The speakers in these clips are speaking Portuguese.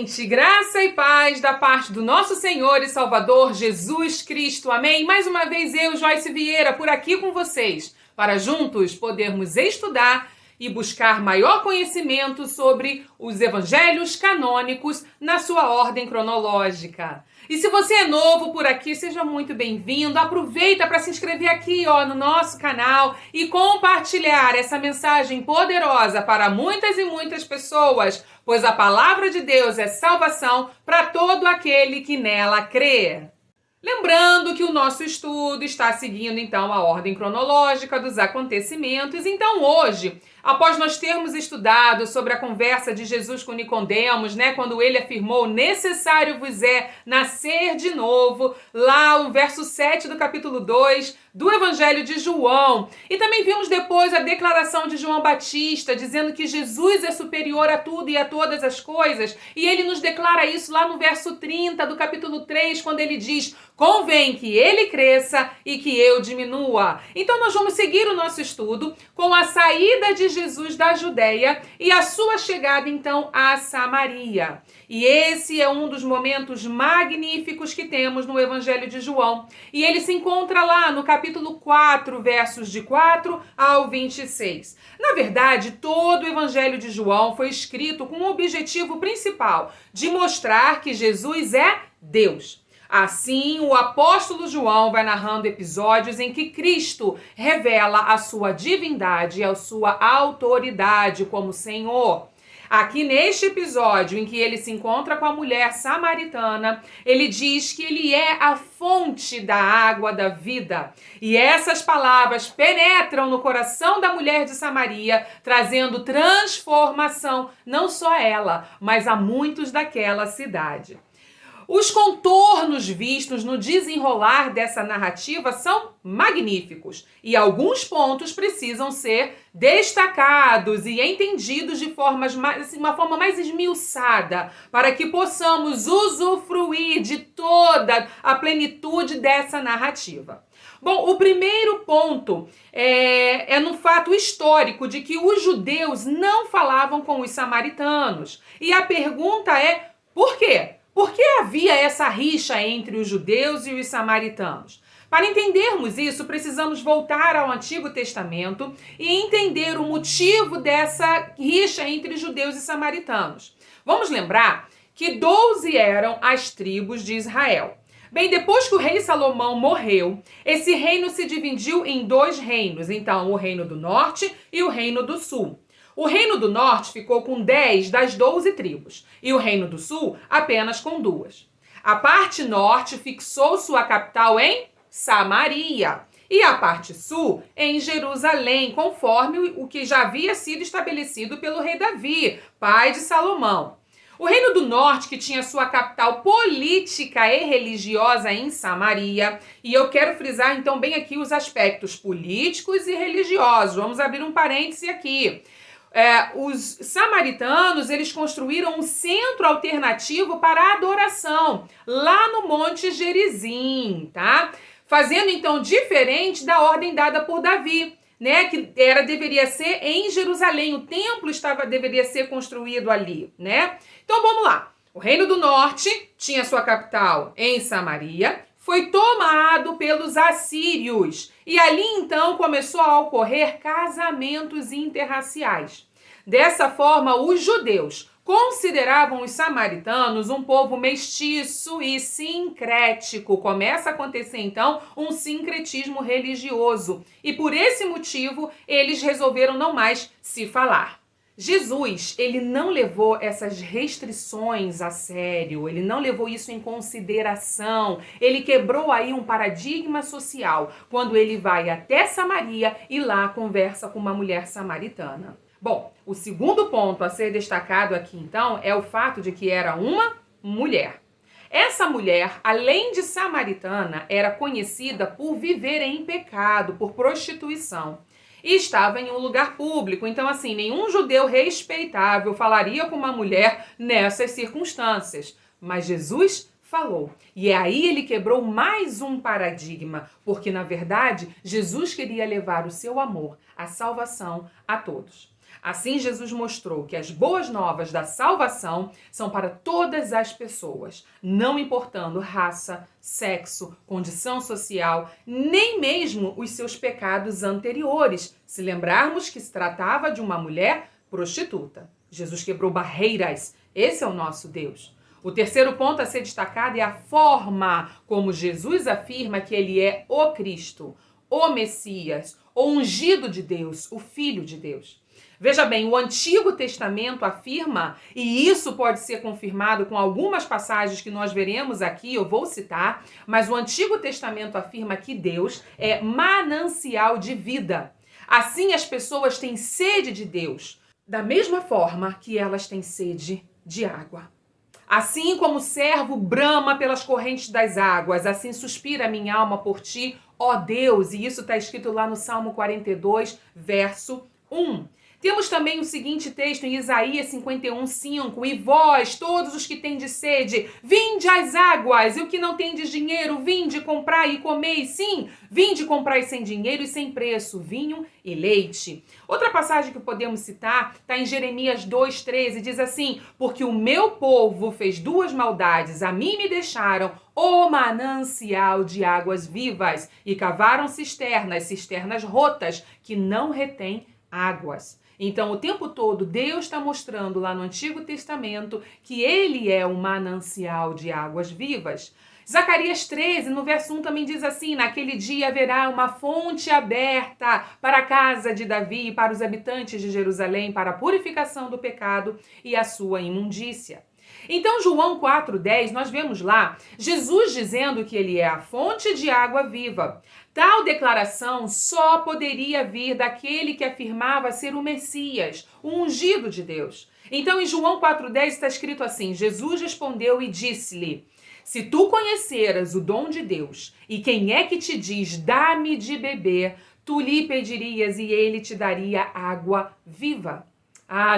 gente, graça e paz da parte do nosso Senhor e Salvador Jesus Cristo, amém? Mais uma vez eu, Joyce Vieira, por aqui com vocês, para juntos podermos estudar e buscar maior conhecimento sobre os evangelhos canônicos na sua ordem cronológica. E se você é novo por aqui, seja muito bem-vindo. Aproveita para se inscrever aqui no nosso canal e compartilhar essa mensagem poderosa para muitas e muitas pessoas, pois a palavra de Deus é salvação para todo aquele que nela crê. Lembrando que o nosso estudo está seguindo, então, a ordem cronológica dos acontecimentos. Então, hoje, após nós termos estudado sobre a conversa de Jesus com Nicodemos, quando ele afirmou, necessário vos é nascer de novo, lá no verso 7 do capítulo 2 do Evangelho de João. E também vimos depois a declaração de João Batista, dizendo que Jesus é superior a tudo e a todas as coisas. E ele nos declara isso lá no verso 30 do capítulo 3, quando ele diz: convém que ele cresça e que eu diminua. Então nós vamos seguir o nosso estudo com a saída de Jesus da Judéia e a sua chegada então a Samaria. E esse é um dos momentos magníficos que temos no Evangelho de João. E ele se encontra lá no capítulo 4, versos de 4 ao 26. Na verdade, todo o Evangelho de João foi escrito com o objetivo principal de mostrar que Jesus é Deus. Assim, o apóstolo João vai narrando episódios em que Cristo revela a sua divindade e a sua autoridade como Senhor. Aqui neste episódio em que ele se encontra com a mulher samaritana, ele diz que ele é a fonte da água da vida. E essas palavras penetram no coração da mulher de Samaria, trazendo transformação não só a ela, mas a muitos daquela cidade. Os contornos vistos no desenrolar dessa narrativa são magníficos e alguns pontos precisam ser destacados e entendidos de uma forma mais esmiuçada para que possamos usufruir de toda a plenitude dessa narrativa. Bom, o primeiro ponto é no fato histórico de que os judeus não falavam com os samaritanos. E a pergunta é: por quê? Por que havia essa rixa entre os judeus e os samaritanos? Para entendermos isso, precisamos voltar ao Antigo Testamento e entender o motivo dessa rixa entre judeus e samaritanos. Vamos lembrar que 12 eram as tribos de Israel. Bem, depois que o rei Salomão morreu, esse reino se dividiu em dois reinos, então o reino do norte e o reino do sul. O reino do norte ficou com 10 das 12 tribos e o reino do sul apenas com 2. A parte norte fixou sua capital em Samaria e a parte sul em Jerusalém, conforme o que já havia sido estabelecido pelo rei Davi, pai de Salomão. O reino do norte, que tinha sua capital política e religiosa em Samaria, e eu quero frisar então bem aqui os aspectos políticos e religiosos. Vamos abrir um parêntese aqui. Os samaritanos, eles construíram um centro alternativo para a adoração, lá no Monte Gerizim, tá? Fazendo, então, diferente da ordem dada por Davi, que deveria ser em Jerusalém, o templo deveria ser construído ali, Então, vamos lá. O Reino do Norte tinha sua capital em Samaria, foi tomado pelos assírios. E ali, então, começou a ocorrer casamentos interraciais. Dessa forma, os judeus consideravam os samaritanos um povo mestiço e sincrético. Começa a acontecer, então, um sincretismo religioso. E por esse motivo, eles resolveram não mais se falar. Jesus, ele não levou essas restrições a sério, ele não levou isso em consideração, ele quebrou aí um paradigma social quando ele vai até Samaria e lá conversa com uma mulher samaritana. Bom, o segundo ponto a ser destacado aqui então é o fato de que era uma mulher. Essa mulher, além de samaritana, era conhecida por viver em pecado, por prostituição. E estava em um lugar público, então assim, nenhum judeu respeitável falaria com uma mulher nessas circunstâncias. Mas Jesus falou. E aí ele quebrou mais um paradigma, porque na verdade Jesus queria levar o seu amor, a salvação a todos. Assim, Jesus mostrou que as boas novas da salvação são para todas as pessoas, não importando raça, sexo, condição social, nem mesmo os seus pecados anteriores, se lembrarmos que se tratava de uma mulher prostituta. Jesus quebrou barreiras. Esse é o nosso Deus. O terceiro ponto a ser destacado é a forma como Jesus afirma que ele é o Cristo, o Messias, o ungido de Deus, o Filho de Deus. Veja bem, o Antigo Testamento afirma, e isso pode ser confirmado com algumas passagens que nós veremos aqui, eu vou citar, mas o Antigo Testamento afirma que Deus é manancial de vida. Assim, as pessoas têm sede de Deus, da mesma forma que elas têm sede de água. Assim como o servo brama pelas correntes das águas, assim suspira a minha alma por ti, ó Deus. E isso está escrito lá no Salmo 42, verso 1. Temos também o seguinte texto em Isaías 51:5. E vós, todos os que tendes sede, vinde às águas, e o que não tendes dinheiro, vinde, comprai e comei. Sim, vinde, comprai sem dinheiro e sem preço, vinho e leite. Outra passagem que podemos citar está em Jeremias 2:13, diz assim: porque o meu povo fez duas maldades, a mim me deixaram o manancial de águas vivas, e cavaram cisternas rotas, que não retêm águas. Então, o tempo todo, Deus está mostrando lá no Antigo Testamento que ele é o manancial de águas vivas. Zacarias 13, no verso 1, também diz assim: naquele dia haverá uma fonte aberta para a casa de Davi e para os habitantes de Jerusalém, para a purificação do pecado e a sua imundícia. Então, João 4,10, nós vemos lá Jesus dizendo que ele é a fonte de água viva. Tal declaração só poderia vir daquele que afirmava ser o Messias, o ungido de Deus. Então, em João 4,10 está escrito assim: Jesus respondeu e disse-lhe: se tu conheceras o dom de Deus e quem é que te diz, dá-me de beber, tu lhe pedirias e ele te daria água viva.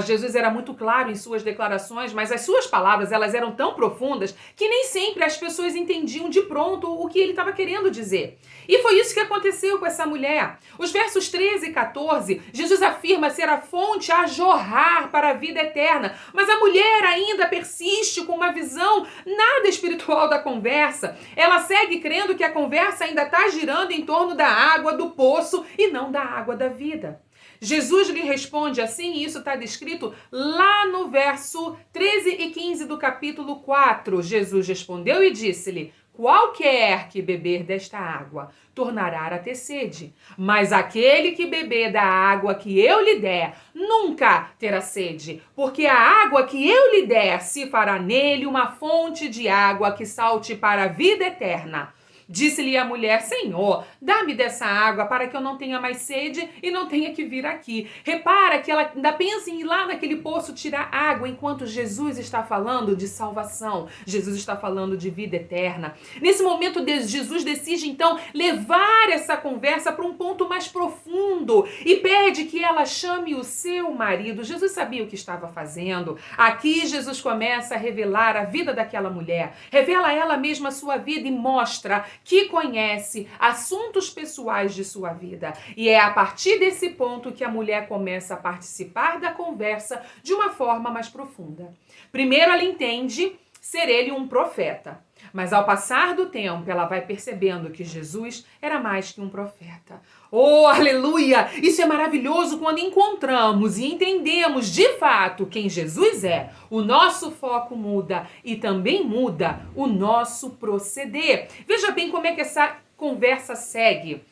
Jesus era muito claro em suas declarações, mas as suas palavras elas eram tão profundas que nem sempre as pessoas entendiam de pronto o que ele estava querendo dizer. E foi isso que aconteceu com essa mulher. Os versos 13 e 14, Jesus afirma ser a fonte a jorrar para a vida eterna, mas a mulher ainda persiste com uma visão nada espiritual da conversa. Ela segue crendo que a conversa ainda está girando em torno da água do poço e não da água da vida. Jesus lhe responde assim, e isso está descrito lá no verso 13 e 15 do capítulo 4. Jesus respondeu e disse-lhe: qualquer que beber desta água tornará a ter sede, mas aquele que beber da água que eu lhe der nunca terá sede, porque a água que eu lhe der se fará nele uma fonte de água que salte para a vida eterna. Disse-lhe a mulher: Senhor, dá-me dessa água para que eu não tenha mais sede e não tenha que vir aqui. Repara que ela ainda pensa em ir lá naquele poço tirar água, enquanto Jesus está falando de salvação. Jesus está falando de vida eterna. Nesse momento, Jesus decide então levar essa conversa para um ponto mais profundo e pede que ela chame o seu marido. Jesus sabia o que estava fazendo. Aqui Jesus começa a revelar a vida daquela mulher. Revela a ela mesma a sua vida e mostra que conhece assuntos pessoais de sua vida. E é a partir desse ponto que a mulher começa a participar da conversa de uma forma mais profunda. Primeiro, ela entende ser ele um profeta. Mas ao passar do tempo, ela vai percebendo que Jesus era mais que um profeta. Oh, aleluia! Isso é maravilhoso quando encontramos e entendemos de fato quem Jesus é. O nosso foco muda e também muda o nosso proceder. Veja bem como é que essa conversa segue.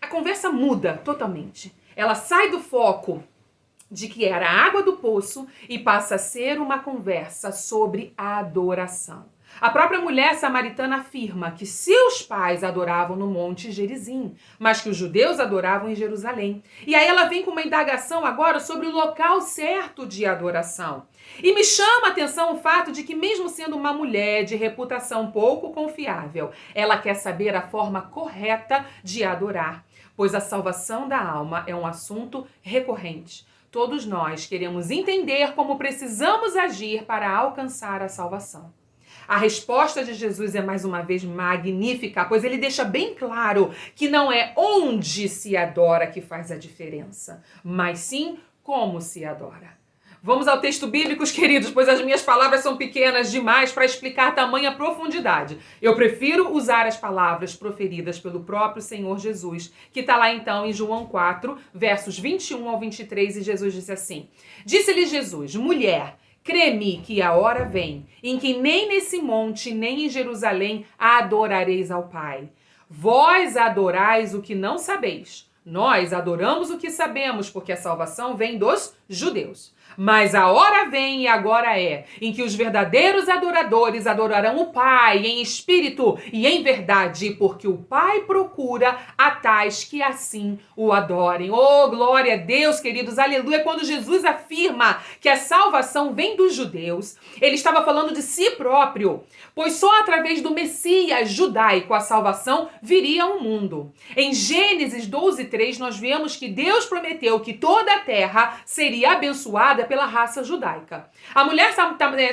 A conversa muda totalmente. Ela sai do foco de que era a água do poço e passa a ser uma conversa sobre adoração. A própria mulher samaritana afirma que seus pais adoravam no Monte Gerizim, mas que os judeus adoravam em Jerusalém. E aí ela vem com uma indagação agora sobre o local certo de adoração. E me chama a atenção o fato de que, mesmo sendo uma mulher de reputação pouco confiável, ela quer saber a forma correta de adorar, pois a salvação da alma é um assunto recorrente. Todos nós queremos entender como precisamos agir para alcançar a salvação. A resposta de Jesus é mais uma vez magnífica, pois ele deixa bem claro que não é onde se adora que faz a diferença, mas sim como se adora. Vamos ao texto bíblico, queridos, pois as minhas palavras são pequenas demais para explicar tamanha profundidade. Eu prefiro usar as palavras proferidas pelo próprio Senhor Jesus, que está lá então em João 4, versos 21 ao 23, e Jesus disse assim: Disse-lhe Jesus: Mulher, crê-me que a hora vem, em que nem nesse monte, nem em Jerusalém adorareis ao Pai. Vós adorais o que não sabeis. Nós adoramos o que sabemos, porque a salvação vem dos judeus. Mas a hora vem e agora é, em que os verdadeiros adoradores adorarão o Pai em espírito e em verdade, porque o Pai procura a tais que assim o adorem. Oh, glória a Deus, queridos, aleluia. Quando Jesus afirma que a salvação vem dos judeus, ele estava falando de si próprio, pois só através do Messias judaico a salvação viria ao mundo. Em Gênesis 12:3, nós vemos que Deus prometeu que toda a terra seria abençoada pela raça judaica. A mulher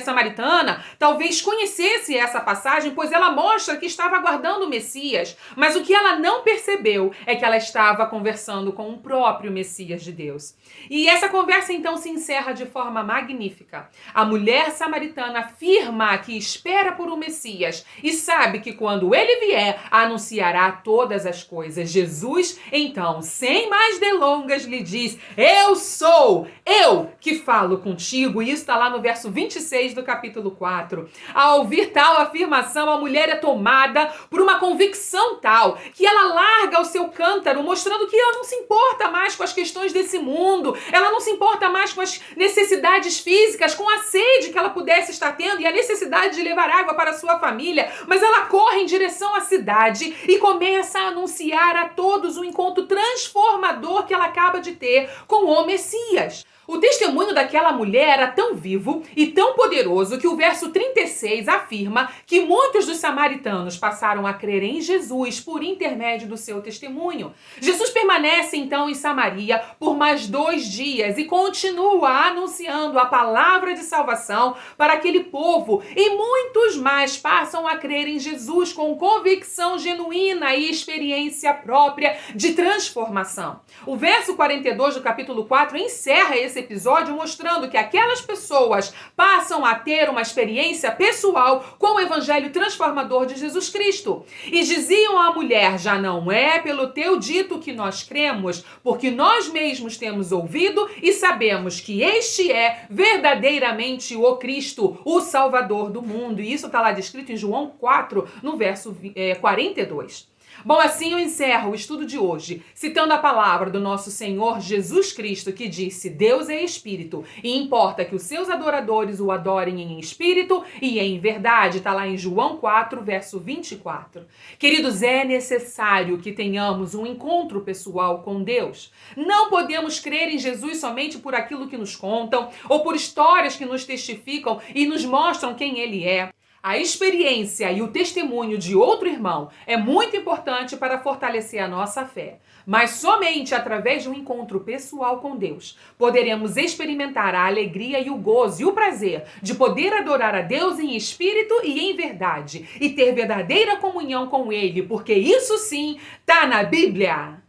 samaritana talvez conhecesse essa passagem, pois ela mostra que estava aguardando o Messias, mas o que ela não percebeu é que ela estava conversando com o próprio Messias de Deus. E essa conversa então se encerra de forma magnífica. A mulher samaritana afirma que espera por um Messias e sabe que quando ele vier, anunciará todas as coisas. Jesus, então, sem mais delongas, lhe diz: eu sou, eu que falo contigo. E isso está lá no verso 26 do capítulo 4. Ao ouvir tal afirmação, a mulher é tomada por uma convicção tal que ela larga o seu cântaro, mostrando que ela não se importa mais com as questões desse mundo, ela não se importa mais com as necessidades físicas, com a sede que ela pudesse estar tendo e a necessidade de levar água para a sua família, mas ela corre em direção à cidade e começa a anunciar a todos o encontro transformador que ela acaba de ter com o Messias. O testemunho daquela mulher era tão vivo e tão poderoso que o verso 36 afirma que muitos dos samaritanos passaram a crer em Jesus por intermédio do seu testemunho. Jesus permanece então em Samaria por mais 2 dias e continua anunciando a palavra de salvação para aquele povo, e muitos mais passam a crer em Jesus com convicção genuína e experiência própria de transformação. O verso 42 do capítulo 4 encerra esse episódio mostrando que aquelas pessoas passam a ter uma experiência pessoal com o evangelho transformador de Jesus Cristo. E diziam à mulher: já não é pelo teu dito que nós cremos, porque nós mesmos temos ouvido e sabemos que este é verdadeiramente o Cristo, o Salvador do mundo. E isso está lá descrito em João 4, no verso 42. Bom, assim eu encerro o estudo de hoje, citando a palavra do nosso Senhor Jesus Cristo, que disse: Deus é Espírito, e importa que os seus adoradores o adorem em espírito e em verdade. Está lá em João 4, verso 24. Queridos, é necessário que tenhamos um encontro pessoal com Deus. Não podemos crer em Jesus somente por aquilo que nos contam, ou por histórias que nos testificam e nos mostram quem Ele é. A experiência e o testemunho de outro irmão é muito importante para fortalecer a nossa fé. Mas somente através de um encontro pessoal com Deus poderemos experimentar a alegria e o gozo e o prazer de poder adorar a Deus em espírito e em verdade e ter verdadeira comunhão com Ele, porque isso sim está na Bíblia.